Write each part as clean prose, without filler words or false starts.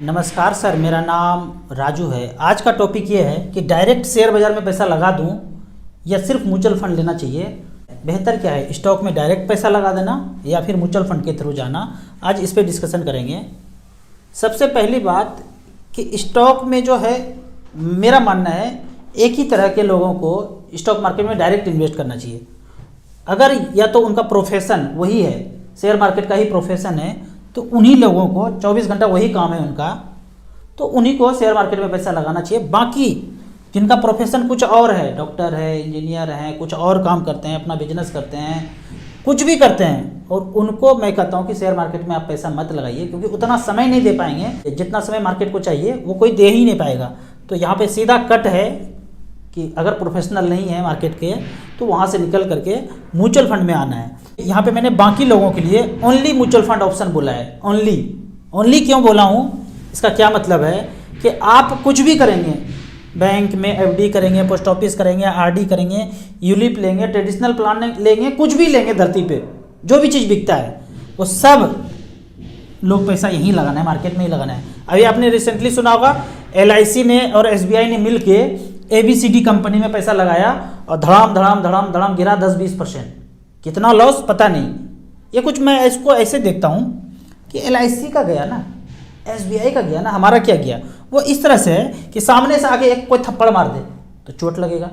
नमस्कार सर, मेरा नाम राजू है। आज का टॉपिक ये है कि डायरेक्ट शेयर बाज़ार में पैसा लगा दूं या सिर्फ म्यूचुअल फंड लेना चाहिए। बेहतर क्या है, स्टॉक में डायरेक्ट पैसा लगा देना या फिर म्यूचुअल फंड के थ्रू जाना। आज इस पर डिस्कशन करेंगे। सबसे पहली बात कि स्टॉक में जो है, मेरा मानना है एक ही तरह के लोगों को स्टॉक मार्केट में डायरेक्ट इन्वेस्ट करना चाहिए। अगर या तो उनका प्रोफेशन वही है, शेयर मार्केट का ही प्रोफेशन है, तो उन्हीं लोगों को 24 घंटा वही काम है उनका, तो उन्हीं को शेयर मार्केट में पैसा लगाना चाहिए। बाकी जिनका प्रोफेशन कुछ और है, डॉक्टर है, इंजीनियर हैं, कुछ और काम करते हैं, अपना बिजनेस करते हैं, कुछ भी करते हैं, और उनको मैं कहता हूँ कि शेयर मार्केट में आप पैसा मत लगाइए, क्योंकि उतना समय नहीं दे पाएंगे जितना समय मार्केट को चाहिए, वो कोई दे ही नहीं पाएगा। तो यहाँ पे सीधा कट है कि अगर प्रोफेशनल नहीं है मार्केट के, तो वहाँ से निकल करके म्यूचुअल फंड में आना है। यहाँ पे मैंने बाकी लोगों के लिए ओनली म्यूचुअल फंड ऑप्शन बोला है। ओनली क्यों बोला हूँ, इसका क्या मतलब है कि आप कुछ भी करेंगे, बैंक में एफडी करेंगे, पोस्ट ऑफिस करेंगे, आरडी करेंगे, यूलिप लेंगे, ट्रेडिशनल प्लान लेंगे, कुछ भी लेंगे, धरती पे जो भी चीज़ बिकता है वो सब लोग पैसा यहीं लगाना है, मार्केट में ही लगाना है। अभी आपने रिसेंटली सुना होगा, LIC ने और SBI ने मिल के ABCD कंपनी में पैसा लगाया और धड़ाम धड़ाम धड़ाम धड़ाम गिरा 10-20%। कितना लॉस पता नहीं। ये कुछ मैं इसको ऐसे देखता हूँ कि LIC का गया ना, SBI का गया ना, हमारा क्या गया। वो इस तरह से है कि सामने से आगे एक कोई थप्पड़ मार दे तो चोट लगेगा,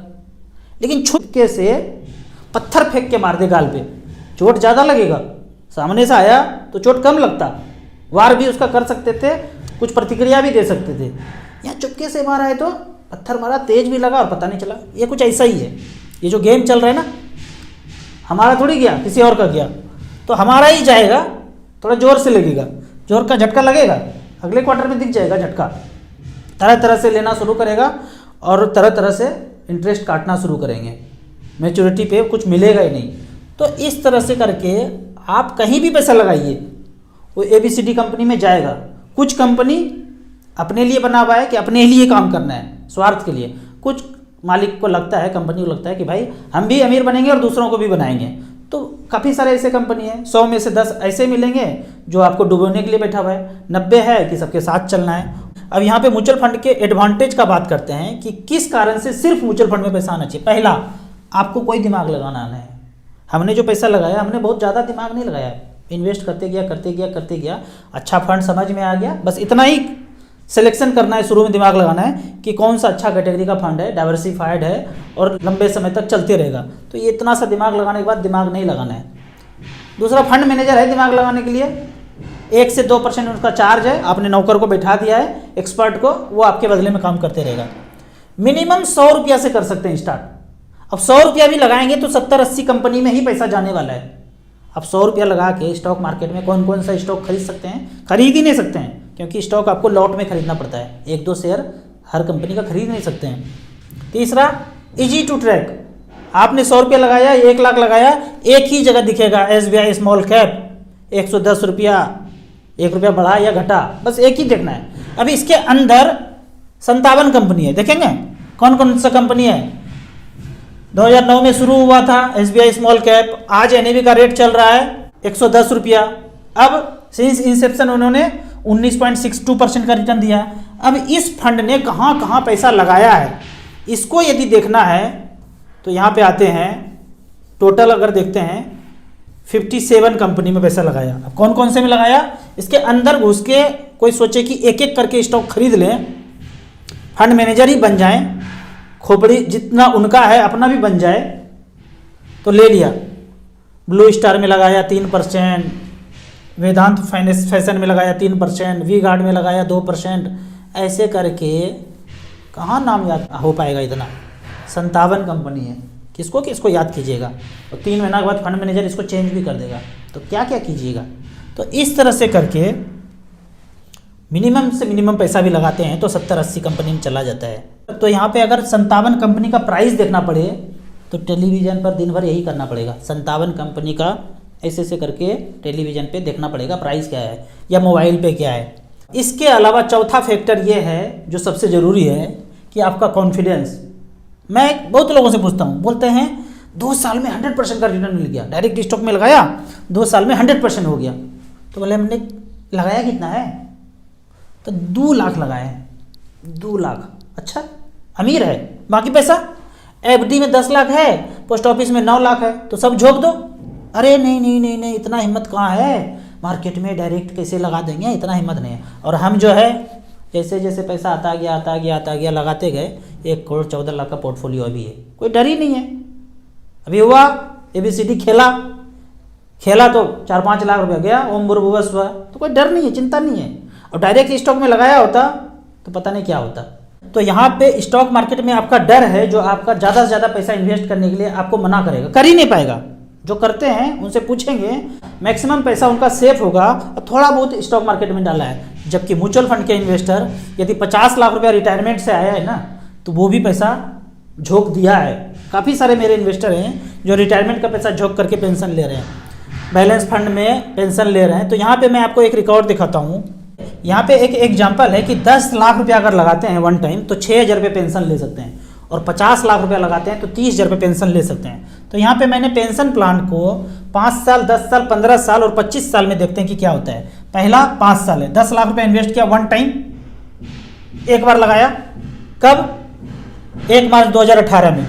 लेकिन छुपके से पत्थर फेंक के मार दे गाल पे, चोट ज़्यादा लगेगा। सामने से आया तो चोट कम लगता, वार भी उसका कर सकते थे, कुछ प्रतिक्रिया भी दे सकते थे। यहाँ चुपके से मारा है तो पत्थर मारा, तेज भी लगा और पता नहीं चला। ये कुछ ऐसा ही है। ये जो गेम चल रहा है ना, हमारा थोड़ी गया, किसी और का गया, तो हमारा ही जाएगा, थोड़ा जोर से लगेगा, जोर का झटका लगेगा, अगले क्वार्टर में दिख जाएगा झटका। तरह तरह से लेना शुरू करेगा और तरह तरह से इंटरेस्ट काटना शुरू करेंगे, मैच्योरिटी पे कुछ मिलेगा ही नहीं। तो इस तरह से करके आप कहीं भी पैसा लगाइए, वो ABCD कंपनी में जाएगा। कुछ कंपनी अपने लिए बना हुआ है कि अपने लिए काम करना है, स्वार्थ के लिए। कुछ मालिक को लगता है, कंपनी को लगता है कि भाई हम भी अमीर बनेंगे और दूसरों को भी बनाएंगे। तो काफ़ी सारे ऐसे कंपनी हैं, 100 में से 10 ऐसे मिलेंगे जो आपको डुबोने के लिए बैठा हुआ है, 90 है कि सबके साथ चलना है। अब यहाँ पे म्यूचुअल फंड के एडवांटेज का बात करते हैं कि किस कारण से सिर्फ म्यूचुअल फंड में पैसा आना चाहिए। पहला, आपको कोई दिमाग लगाना आना है। हमने जो पैसा लगाया, हमने बहुत ज़्यादा दिमाग नहीं लगाया, इन्वेस्ट करते गया, अच्छा फंड समझ में आ गया, बस इतना ही सिलेक्शन करना है। शुरू में दिमाग लगाना है कि कौन सा अच्छा कैटेगरी का फंड है, डाइवर्सिफाइड है और लंबे समय तक चलते रहेगा। तो ये इतना सा दिमाग लगाने के बाद दिमाग नहीं लगाना है। दूसरा, फंड मैनेजर है दिमाग लगाने के लिए, 1 से 2% उसका चार्ज है। आपने नौकर को बैठा दिया है, एक्सपर्ट को, वो आपके बदले में काम करते रहेगा। मिनिमम 100 रुपया से कर सकते हैं स्टार्ट। अब 100 रुपया भी लगाएंगे तो 70-80 कंपनी में ही पैसा जाने वाला है। अब 100 रुपया लगा के स्टॉक मार्केट में कौन कौन सा स्टॉक खरीद सकते हैं? खरीद ही नहीं सकते हैं, क्योंकि स्टॉक आपको लॉट में खरीदना पड़ता है। 1-2 शेयर हर कंपनी का खरीद नहीं सकते हैं। तीसरा, इजी टू ट्रैक। आपने 100 रुपया लगाया, 1 लाख लगाया, एक ही जगह दिखेगा SBI स्मॉल कैप 110 रुपया, 1 रुपया बढ़ा या घटा, बस एक ही देखना है। अभी इसके अंदर 57 कंपनी है, देखेंगे कौन कौन सा कंपनी है। 2009 में शुरू हुआ था SBI स्मॉल कैप, आज NAV का रेट चल रहा है 110 रुपया। अब सिंस इंसेप्शन उन्होंने 19.62% का रिटर्न दिया। अब इस फंड ने कहाँ कहाँ पैसा लगाया है, इसको यदि देखना है तो यहाँ पे आते हैं। टोटल अगर देखते हैं 57 कंपनी में पैसा लगाया। अब कौन कौन से में लगाया, इसके अंदर घुस के कोई सोचे कि एक एक करके स्टॉक खरीद लें, फंड मैनेजर ही बन जाएं, खोपड़ी जितना उनका है अपना भी बन जाए, तो ले लिया। ब्लू स्टार में लगाया 3%, वेदांत फाइनेंस फैशन में लगाया 3%, वी गार्ड में लगाया 2%। ऐसे करके कहाँ नाम याद हो पाएगा इतना। 57 कंपनी है, किसको याद कीजिएगा। और 3 महीना के बाद फंड मैनेजर इसको चेंज भी कर देगा, तो क्या क्या कीजिएगा। तो इस तरह से करके मिनिमम से मिनिमम पैसा भी लगाते हैं तो 70-80 कंपनी में चला जाता है। तो यहाँ पे अगर 57 कंपनी का प्राइस देखना पड़े तो टेलीविज़न पर दिन भर यही करना पड़ेगा। 57 कंपनी का ऐसे करके टेलीविज़न पे देखना पड़ेगा प्राइस क्या है, या मोबाइल पे क्या है। इसके अलावा चौथा फैक्टर ये है जो सबसे ज़रूरी है कि आपका कॉन्फिडेंस। मैं बहुत लोगों से पूछता हूँ, बोलते हैं 2 साल में 100% का रिटर्न मिल गया, डायरेक्ट स्टॉक में लगाया 2 साल में 100% हो गया। तो बोले हमने लगाया कितना है, तो 2 लाख लगाए हैं, 2 लाख। अच्छा, अमीर है। बाकी पैसा एफडी में 10 लाख है, पोस्ट ऑफिस में 9 लाख है, तो सब झोंक दो। अरे नहीं नहीं नहीं नहीं, इतना हिम्मत कहाँ है, मार्केट में डायरेक्ट कैसे लगा देंगे, इतना हिम्मत नहीं है। और हम जो है जैसे जैसे पैसा आता गया लगाते गए, 1 करोड़ 14 लाख का पोर्टफोलियो अभी है, कोई डर ही नहीं है। अभी हुआ ABCD खेला तो 4-5 लाख रुपया गया, ओम बुरभुवस्व हुआ, तो कोई डर नहीं है, चिंता नहीं है। और डायरेक्ट स्टॉक में लगाया होता तो पता नहीं क्या होता। तो यहाँ पे स्टॉक मार्केट में आपका डर है, जो आपका ज़्यादा से ज़्यादा पैसा इन्वेस्ट करने के लिए आपको मना करेगा, कर ही नहीं पाएगा। जो करते हैं उनसे पूछेंगे, मैक्सिमम पैसा उनका सेफ होगा और थोड़ा बहुत स्टॉक मार्केट में डाला है। जबकि म्यूचुअल फंड के इन्वेस्टर यदि 50 लाख रुपया रिटायरमेंट से आया है ना, तो वो भी पैसा झोंक दिया है। काफ़ी सारे मेरे इन्वेस्टर हैं जो रिटायरमेंट का पैसा झोंक करके पेंशन ले रहे हैं, बैलेंस फंड में पेंशन ले रहे हैं। तो यहाँ पे मैं आपको एक रिकॉर्ड दिखाता हूँ। यहाँ पे एक एग्जाम्पल है कि 10 लाख रुपया अगर लगाते हैं वन टाइम तो 6,000 रुपये पेंशन ले सकते हैं, और 50 लाख रुपया लगाते हैं तो 30,000 रुपये पेंशन ले सकते हैं। तो यहाँ पे मैंने पेंशन प्लान को 5 साल, 10 साल, 15 साल और 25 साल में देखते हैं कि क्या होता है। पहला 5 साल है, 10 लाख रुपया इन्वेस्ट किया वन टाइम, एक बार लगाया, कब? 1 मार्च 2018 में।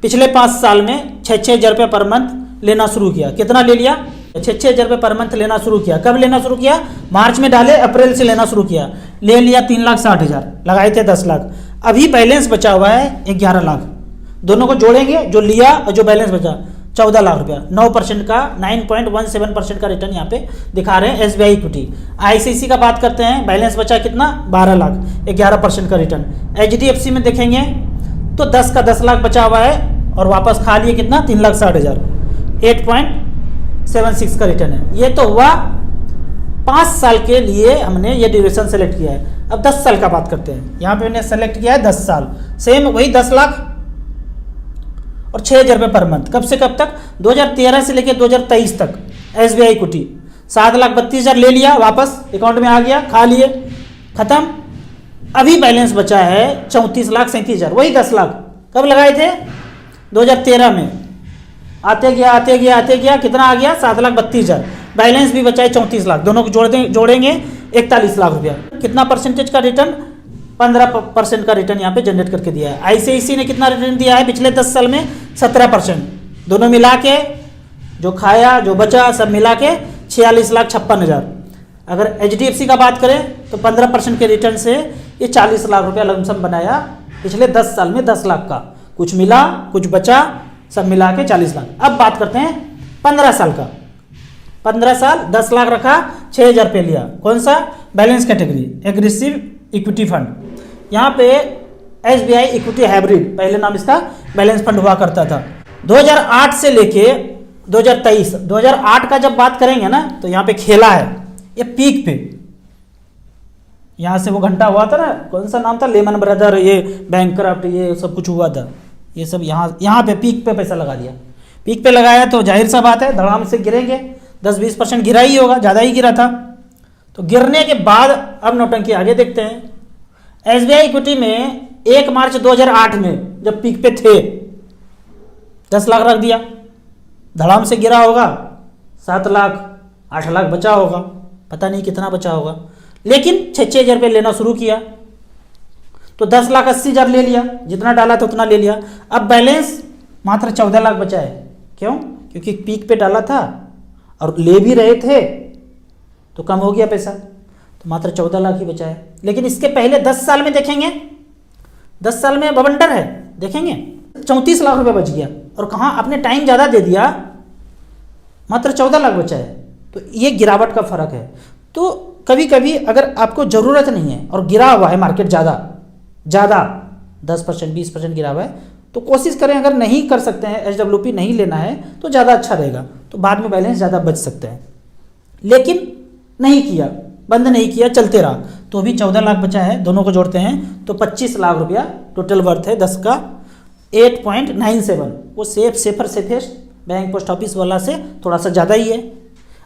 पिछले 5 साल में 6,000 रुपये पर मंथ लेना शुरू किया। कितना ले लिया? 6,000 रुपये पर मंथ लेना शुरू किया। कब लेना शुरू किया? मार्च में डाले, अप्रैल से लेना शुरू किया, ले लिया 3,60,000, लगाए थे 10 लाख। अभी बैलेंस बचा हुआ है 11 लाख। दोनों को जोड़ेंगे, जो लिया और जो बैलेंस बचा, 14 लाख रुपया। 9% का 9.17% का रिटर्न यहाँ पे दिखा रहे हैं SBI इक्विटी। ICICI का बात करते हैं, बैलेंस बचा कितना? 12 लाख, 11% का रिटर्न। HDFC में देखेंगे तो 10 का 10 लाख बचा हुआ है और वापस खा लिए कितना? 3,60,000, 8.76 का रिटर्न है। ये तो हुआ 5 साल के लिए हमने ये ड्यूरेशन सेलेक्ट किया है। अब 10 साल का बात करते हैं। यहाँ पे मैंने सेलेक्ट किया है 10 साल, सेम वही 10 लाख और 6,000 रुपये पर मंथ। कब से कब तक? 2013 से लेकर 2023 तक। SBI इक्विटी 7,32,000 ले लिया, वापस अकाउंट में आ गया, खा लिए, खत्म। अभी बैलेंस बचा है 34,37,000, वही 10 लाख। कब लगाए थे? 2013 में। आते गया कितना आ गया? 7,32,000। बैलेंस भी बचा है 34 लाख। दोनों को जोड़ेंगे 41 लाख रुपया। कितना परसेंटेज का रिटर्न? 15% का रिटर्न यहाँ पे जनरेट करके दिया है। ICICI ने कितना रिटर्न दिया है पिछले 10 साल में? 17%। दोनों मिला के, जो खाया जो बचा सब मिला के 46,56,000। अगर HDFC का बात करें तो 15% के रिटर्न से ये 40 लाख रुपया लमसम बनाया पिछले 10 साल में। 10 लाख का कुछ मिला कुछ बचा, सब मिला के 40 लाख। अब बात करते हैं 15 साल का। 15 साल 10 लाख रखा, 6,000 रुपये लिया। कौन सा? Balance category, aggressive equity fund. यहाँ पे SBI इक्विटी हाइब्रिड, पहले नाम इसका बैलेंस फंड हुआ करता था। 2008 से लेके 2023, 2008 का जब बात करेंगे ना तो यहाँ पे खेला है ये पीक पे। यहाँ से वो घंटा हुआ था ना, कौन सा नाम था? लेमन ब्रदर, ये बैंकक्रप्ट, ये सब कुछ हुआ था। ये सब यहाँ पे पीक पे पैसा लगा दिया। पीक पे लगाया तो जाहिर सा बात है धड़ाम से गिरेंगे। 10-20% गिरा ही होगा, ज़्यादा ही गिरा था। तो गिरने के बाद अब नौटंकी आगे देखते हैं। SBI इक्विटी में 1 मार्च 2008 में जब पीक पे थे 10 लाख रख दिया, धड़ाम से गिरा होगा 7 लाख 8 लाख बचा होगा, पता नहीं कितना बचा होगा। लेकिन 6,000 रुपये लेना शुरू किया तो 10,80,000 ले लिया, जितना डाला था उतना ले लिया। अब बैलेंस मात्र 14 लाख बचा है। क्यों? क्योंकि पीक पे डाला था और ले भी रहे थे तो कम हो गया पैसा, तो मात्र 14 लाख ही बचा है। लेकिन इसके पहले 10 साल में देखेंगे, 10 साल में बवंडर है, देखेंगे 34 लाख रुपये बच गया। और कहाँ आपने टाइम ज़्यादा दे दिया, मात्र 14 लाख बचा है। तो ये गिरावट का फर्क है। तो कभी कभी अगर आपको ज़रूरत नहीं है और गिरा हुआ है मार्केट ज़्यादा 10% 20% गिरा हुआ है, तो कोशिश करें, अगर नहीं कर सकते हैं SWP नहीं लेना है तो ज़्यादा अच्छा रहेगा, तो बाद में बैलेंस ज़्यादा बच सकते हैं। लेकिन नहीं किया, बंद नहीं किया, चलते रहा, तो भी 14 लाख बचा है। दोनों को जोड़ते हैं तो 25 लाख रुपया टोटल वर्थ है 10 का। 8.97 वो सेफेस्ट बैंक पोस्ट ऑफिस वाला से थोड़ा सा ज़्यादा ही है।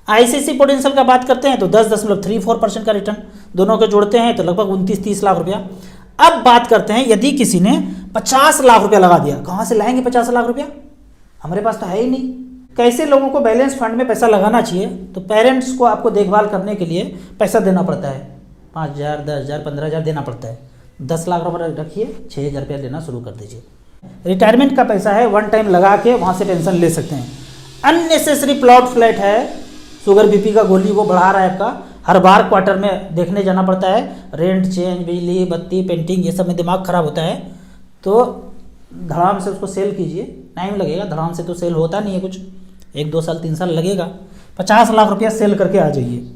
ICICI पोटेंशियल का बात करते हैं तो 10.34% का रिटर्न। दोनों को जोड़ते हैं तो लगभग 29-30 लाख रुपया। अब बात करते हैं यदि किसी ने 50 लाख रुपया लगा दिया, कहाँ से लाएंगे 50 लाख रुपया? हमारे पास तो है ही नहीं। कैसे लोगों को बैलेंस फंड में पैसा लगाना चाहिए? तो पेरेंट्स को आपको देखभाल करने के लिए पैसा देना पड़ता है, 5,000, 10,000, 15,000 देना पड़ता है। 10 लाख रुपये रखिए, 6,000 रुपया लेना शुरू कर दीजिए। रिटायरमेंट का पैसा है, वन टाइम लगा के वहाँ से पेंशन ले सकते हैं। अननेसेसरी प्लॉट फ्लैट है, शुगर बीपी का गोली वो बढ़ा रहा है आपका, हर बार क्वार्टर में देखने जाना पड़ता है, रेंट चेंज, बिजली बत्ती, पेंटिंग, ये सब में दिमाग खराब होता है। तो धड़ाम से उसको सेल कीजिए, टाइम लगेगा, धड़ाम से तो सेल होता नहीं है कुछ, 1, 2 साल 3 साल लगेगा। 50 लाख रुपया सेल करके आ जाइए।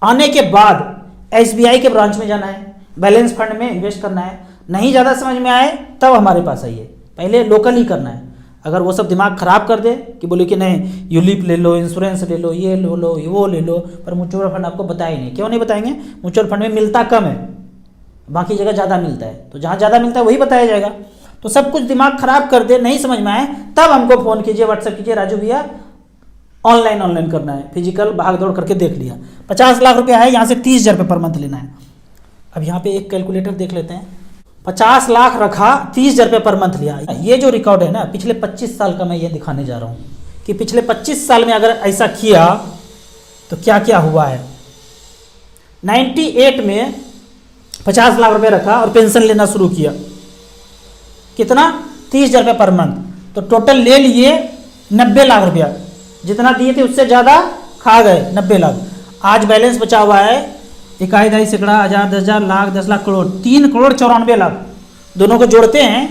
आने के बाद SBI के ब्रांच में जाना है, बैलेंस फंड में इन्वेस्ट करना है। नहीं ज़्यादा समझ में आए तब हमारे पास आइए, पहले लोकल ही करना है। अगर वो सब दिमाग खराब कर दे कि बोले कि नहीं यूलिप ले लो, इंश्योरेंस ले लो, ये लो लो, वो ले लो, पर म्यूचुअल फंड आपको बताए नहीं। क्यों नहीं बताएंगे? म्यूचुअल फंड में मिलता कम है, बाकी जगह ज़्यादा मिलता है, तो जहाँ ज़्यादा मिलता है वही बताया जाएगा। तो सब कुछ दिमाग खराब कर दे, नहीं समझ में आए तब हमको फ़ोन कीजिए, व्हाट्सएप कीजिए, राजू भैया ऑनलाइन करना है, फिजिकल भाग दौड़ करके देख लिया। 50 लाख रुपया है, यहाँ से 30,000 रुपये पर मंथ लेना है। अब यहाँ पे एक कैलकुलेटर देख लेते हैं। 50 लाख रखा, 30,000 रुपये पर मंथ लिया। ये जो रिकॉर्ड है ना, पिछले 25 साल का मैं ये दिखाने जा रहा हूँ कि पिछले 25 साल में अगर ऐसा किया तो क्या क्या हुआ है। 98 में 50 लाख रुपये रखा और पेंशन लेना शुरू किया, कितना? 30,000 रुपये पर मंथ। तो टोटल ले लिए 90 लाख रुपया, जितना दिए थे उससे ज़्यादा खा गए, 90 लाख। आज बैलेंस बचा हुआ है 1,000, सैकड़ा, 1,000, 10,000, लाख, 10 लाख, करोड़, 3 करोड़ 94 लाख। दोनों को जोड़ते हैं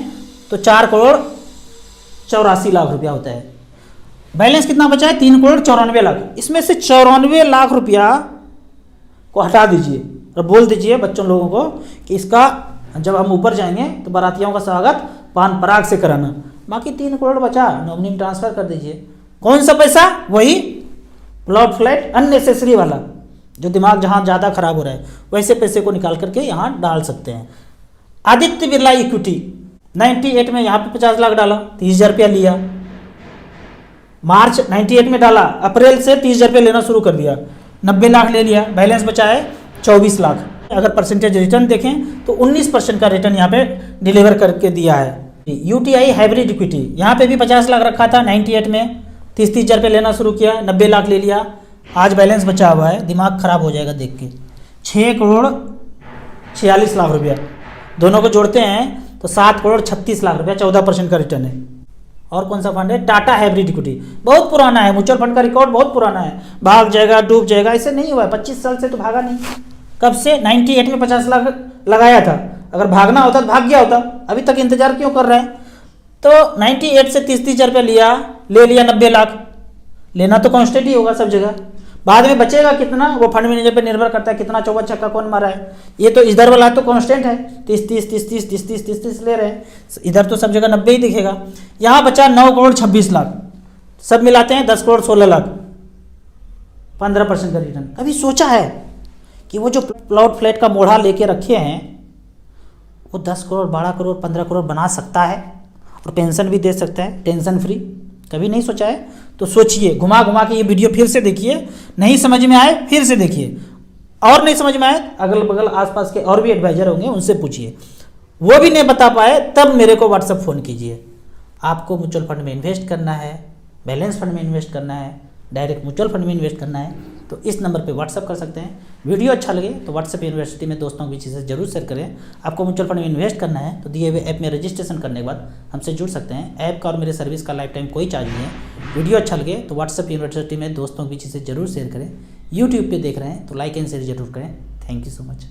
तो 4 करोड़ 84 लाख रुपया होता है। बैलेंस कितना बचा है? 3 करोड़ 94 लाख। इसमें से 94 लाख रुपया को हटा दीजिए और बोल दीजिए बच्चों लोगों को कि इसका जब हम ऊपर जाएंगे तो बारातियों का स्वागत पान पराग से कराना। बाकी 3 करोड़ बचा, नॉमिनी में ट्रांसफर कर दीजिए। कौन सा पैसा? वही प्लॉट फ्लैट अननेसेसरी वाला, जो दिमाग जहाँ ज़्यादा खराब हो रहा है, वैसे पैसे को निकाल करके यहाँ डाल सकते हैं। आदित्य बिरला इक्विटी 98 में यहाँ पे 50 लाख डाला, 30,000 रुपया लिया। मार्च 98 में डाला, अप्रैल से 30,000 रुपये लेना शुरू कर दिया, 90 लाख ले लिया। बैलेंस बचा है 24 लाख। अगर परसेंटेज रिटर्न देखें तो 19% का रिटर्न यहाँ पे डिलीवर करके दिया है। UTI हाइब्रिड इक्विटी, यहाँ पे भी 50 लाख रखा था 98 में, 30,000 रुपये लेना शुरू किया, 90 लाख ले लिया। आज बैलेंस बचा हुआ है, दिमाग खराब हो जाएगा देख के, 6 करोड़ 46 लाख रुपया। दोनों को जोड़ते हैं तो 7 करोड़ 36 लाख रुपया, 14% का रिटर्न है। और कौन सा फंड है? टाटा हाइब्रिड इक्विटी, बहुत पुराना है, म्यूचुअल फंड का रिकॉर्ड बहुत पुराना है। भाग जाएगा, डूब जाएगा, ऐसे नहीं हुआ है। 25 साल से तो भागा नहीं। कब से? 98 में 50 लाख लगाया था, अगर भागना होता तो भाग गया होता, अभी तक इंतजार क्यों कर रहे हैं? तो 98 से 30,000 रुपया लिया, ले लिया 90 लाख। लेना तो कांस्टेंट ही होगा सब जगह, बाद में बचेगा कितना वो फंड मैनेजर पे निर्भर करता है, कितना चौका छक्का कौन मारा है। ये तो इधर वाला तो कांस्टेंट है, 30 ले रहे हैं, इधर तो सब जगह 90 ही दिखेगा। यहाँ बचा 9 करोड़ 26 लाख, सब मिलाते हैं 10 करोड़ 16 लाख, 15% का रिटर्न। कभी सोचा है कि वो जो प्लॉट फ्लैट का मोढ़ा लेके रखे हैं वो 10 करोड़ 12 करोड़ 15 करोड़ बना सकता है और पेंशन भी दे सकता है टेंशन फ्री? कभी नहीं सोचा है? तो सोचिए, घुमा घुमा के ये वीडियो फिर से देखिए, नहीं समझ में आए फिर से देखिए, और नहीं समझ में आए अगल बगल आसपास के और भी एडवाइजर होंगे उनसे पूछिए, वो भी नहीं बता पाए तब मेरे को व्हाट्सएप फ़ोन कीजिए। आपको म्यूचुअल फंड में इन्वेस्ट करना है, बैलेंस फंड में इन्वेस्ट करना है, डायरेक्ट म्यूचुअल फंड में इन्वेस्ट करना है तो इस नंबर पे व्हाट्सअप कर सकते हैं। वीडियो अच्छा लगे तो व्हाट्सएप यूनिवर्सिटी में दोस्तों के बीच से जरूर शेयर करें। आपको म्यूचुअल फंड में इन्वेस्ट करना है तो दिए हुए ऐप में रजिस्ट्रेशन करने के बाद हमसे जुड़ सकते हैं। ऐप का और मेरे सर्विस का लाइफ टाइम कोई चार्ज नहीं है। वीडियो अच्छा लगे तो व्हाट्सएप यूनिवर्सिटी में दोस्तों के बीच से जरूर शेयर करें। यूट्यूब पर देख रहे हैं तो लाइक एंड शेयर जरूर करें। Thank you so much.